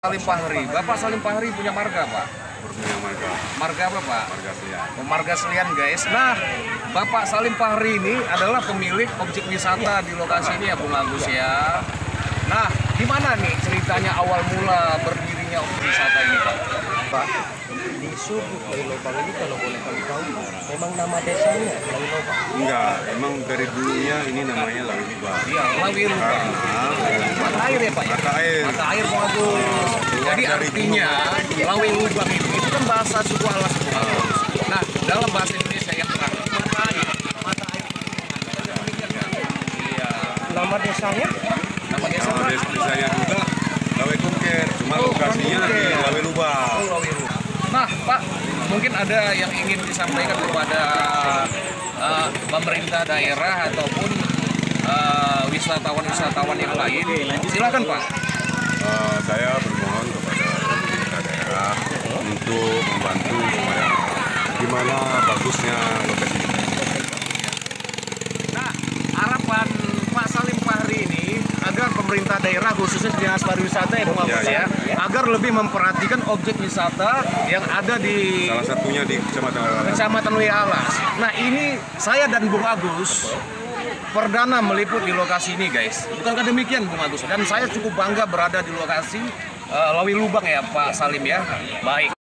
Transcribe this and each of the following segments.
Salim Fahri. Bapak Salim Fahri punya marga, Pak? Punya marga. Marga apa, Pak? Marga Selian. Marga Selian, guys. Nah, Bapak Salim Fahri ini adalah pemilik objek wisata di lokasi ini ya, Bung Agus ya. Nah, gimana nih ceritanya awal mula berdirinya objek wisata ini, Pak? Pak, di Subuk Lawilobang ini kalau boleh kami tahu, memang nama desanya Lawilobang. Enggak, emang dari dulunya ini namanya Lawilobang. Iya, Lawilobang. Mata air ya, Pak ya? Mata air. Mata air, Bung Agus. Jadi artinya Lawilobang itu kan bahasa suku alas, Bung Agus. Nah, dalam bahasa Indonesia yang terakhir, mata air. Mata air. Iya. Nama desanya? Nama desa, Nama Pak? desanya juga Lawikungkir, cuma lokasinya di Lawilobang. Nah, Pak, mungkin ada yang ingin disampaikan kepada pemerintah daerah ataupun wisatawan-wisatawan yang lain. Silakan, Pak. Saya bermohon kepada pemerintah daerah untuk membantu supaya gimana bagusnya lokasi ini. Nah, harapan Pak Salim Fahri ini agar pemerintah daerah khususnya Dinas Pariwisata ya, Bung Agus ya, agar lebih memperhatikan objek wisata yang ada di Salah satunya di Kecamatan Lui Alas. Nah, ini saya dan Bung Agus perdana meliput di lokasi ini, guys. Bukankah demikian, Bung Agus? Dan saya cukup bangga berada di lokasi Lawilobang ya, Pak Salim ya. Baik.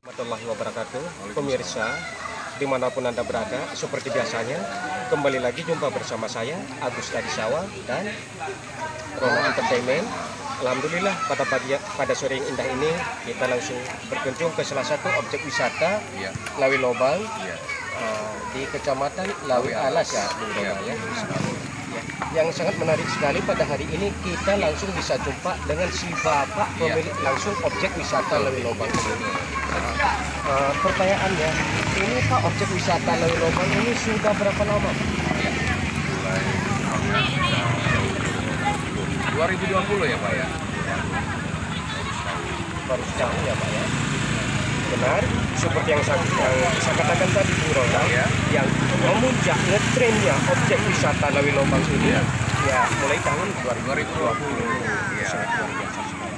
Warahmatullahi wabarakatuh. Pemirsa, dimanapun Anda berada, seperti biasanya, kembali lagi jumpa bersama saya, Agus Tadisawa dan Rona Entertainment. Alhamdulillah pada sore yang indah ini kita langsung berkunjung ke salah satu objek wisata Lawilobang di Kecamatan Lui Alas ya, Bung Rona ya. Yang sangat menarik sekali pada hari ini kita langsung bisa jumpa dengan si bapak pemilik langsung objek wisata Lawilobang ini. Pertanyaannya, ini Pak objek wisata Lawilobang ini sudah berapa lama? mulai 2020 ya, Pak ya. Baru setahun ya Pak ya. Benar, seperti yang saya katakan tadi Bu Rona, yang memuncak ngetrennya objek wisata Lawilobang ini ya mulai tahun 2020. Ya. Sangat luar biasa sekali.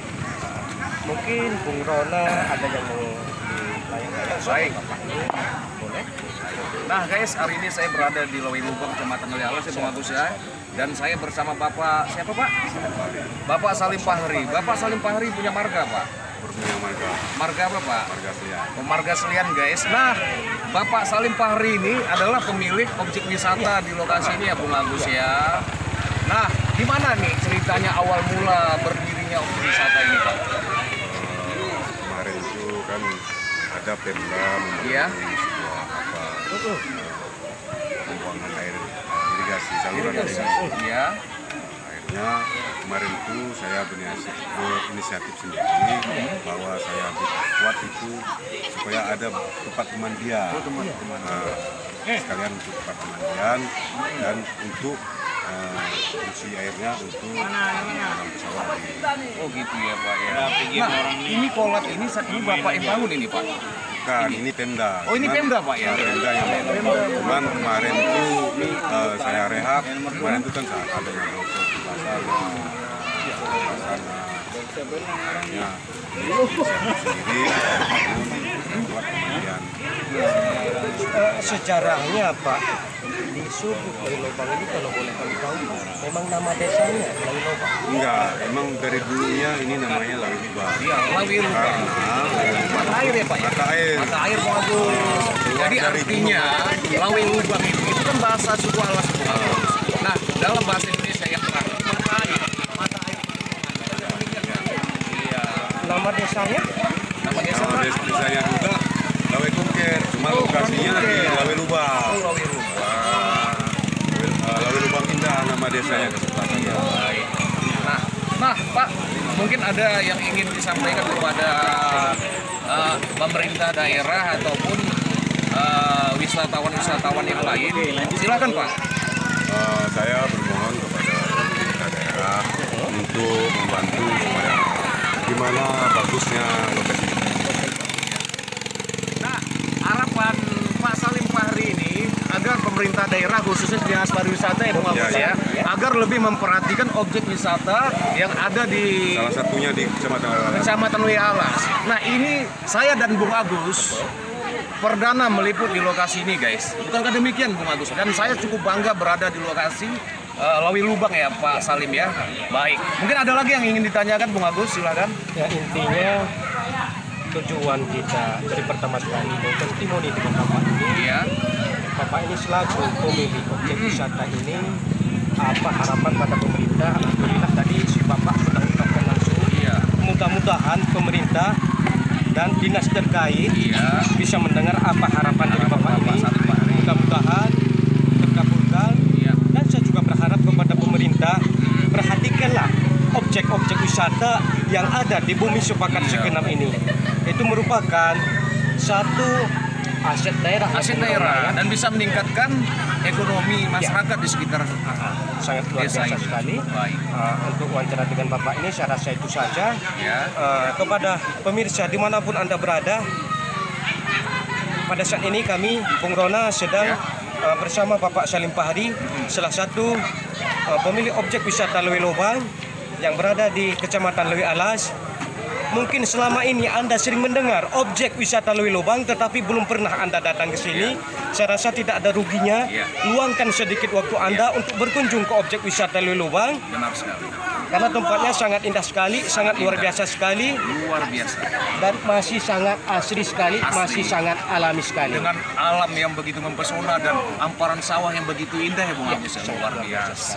Mungkin Bung Rona ada yang mau dilayang-layang. Baik. Boleh? Nah, guys, hari ini saya berada di Lawilobang, Kecamatan Lui Alas ya, Bung Agus ya. Dan saya bersama Bapak, siapa Pak? Bapak Salim Fahri. Bapak Salim Fahri punya marga, Pak? punya marga. Marga apa, Pak? Marga Selian. Marga Selian, guys. Nah, Bapak Salim Fahri ini adalah pemilik objek wisata di lokasi ini ya, Bung Agus ya. Nah, gimana nih ceritanya awal mula berdirinya objek wisata ini, Pak? Kemarin itu kan ada Pemda membangun sebuah pembuangan air irigasi, saluran irigasi. Iya. Akhirnya kemarin itu saya berinisiatif sendiri bahwa saya buat itu supaya ada tempat pemandian. Sekalian untuk tempat pemandian dan untuk fungsi airnya untuk menggunakan pesawat. Oh gitu ya, Pak ya. Nah, ini kolat ini saat ini Bapak yang bangun ini, Pak? Bukan, ini Pemda. Oh, ini Pemda, Pak ya? Pemda yang bangun. Cuman kemarin itu saya rehab, kemarin itu kan ada yang bocor di pasar, ya, sendiri buat pemandian. Sejarahnya Pak, di Subuk Lawilobang ini kalau boleh kami tahu, memang nama desanya Lawilobang. Enggak, emang dari dulunya ini namanya Lawilobang. Iya, Lawilobang. Mata air ya, Pak ya? Mata air. Mata air, Bung Agus. Jadi artinya Lawilobang itu kan bahasa suku alas, Bung Agus. Nah, dalam bahasa Indonesia yang terakhir, mata air. Mata air. Iya. Nama desanya? Nama desa, Nama Pak? desanya juga Lawikungkir, cuma lokasinya di Lawilobang. Oh, Lawilobang. Lawilobang Indah nama desanya kesempatan. Baik. Nah, Pak, mungkin ada yang ingin disampaikan kepada pemerintah daerah ataupun wisatawan-wisatawan yang lain. Silakan, Pak. Saya bermohon kepada pemerintah daerah untuk membantu supaya gimana bagusnya lokasi ini. Nah, harapan Pak Salim Fahri pemerintah daerah khususnya Dinas Pariwisata ya Bung Agus ya, agar lebih memperhatikan objek wisata yang ada di Salah satunya di Kecamatan Lui Alas. Nah ini saya dan Bung Agus perdana meliput di lokasi ini guys. Bukankah demikian Bung Agus? Dan saya cukup bangga berada di lokasi Lawi Lubang ya Pak Salim ya. Baik, mungkin ada lagi yang ingin ditanyakan Bung Agus, silakan. Ya, intinya tujuan kita dari pertama sekali bertestimoni dengan Bapak ini. Iya. Bapak ini selaku pemilik objek wisata ini, apa harapan pada pemerintah? Alhamdulillah tadi si Bapak sudah ungkapkan langsung. Iya. Mudah-mudahan pemerintah dan dinas terkait bisa mendengar apa harapan dari Bapak ini. Mudah-mudahan terkabulkan. Iya. Dan saya juga berharap kepada pemerintah, perhatikanlah objek-objek wisata yang ada di bumi sepakat segenap ini. Itu merupakan satu aset daerah, Dan bisa meningkatkan ekonomi masyarakat di sekitar sangat luar desa biasa ini. sekali. Baik. Untuk wawancara dengan Bapak ini saya rasa itu saja. Ya. Kepada pemirsa dimanapun Anda berada, pada saat ini kami Bung Rona sedang bersama Bapak Salim Fahri, salah satu pemilik objek wisata Lui Lubang yang berada di Kecamatan Lui Alas. Mungkin selama ini Anda sering mendengar objek wisata Lui Lubang, tetapi belum pernah Anda datang ke sini. Saya rasa tidak ada ruginya. Luangkan sedikit waktu Anda untuk berkunjung ke objek wisata Lui Lubang. Benar sekali. Karena tempatnya sangat indah sekali, sangat luar biasa sekali. Luar biasa. Dan masih sangat asri sekali, masih sangat alami sekali. Dengan alam yang begitu mempesona dan hamparan sawah yang begitu indah ya Bung Agus. Luar biasa.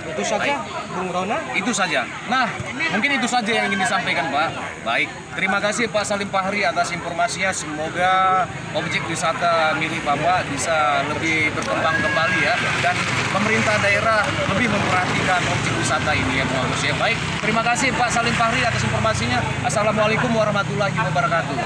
Itu saja, Bung Rona. Itu saja. Nah, mungkin itu saja yang ingin disampaikan Pak. Baik, terima kasih Pak Salim Fahri atas informasinya. Semoga objek wisata milik Bapak bisa lebih berkembang kembali ya. Dan pemerintah daerah lebih memperhatikan objek wisata ini ya Bung Agus ya. Baik, terima kasih Pak Salim Fahri atas informasinya. Assalamualaikum warahmatullahi wabarakatuh.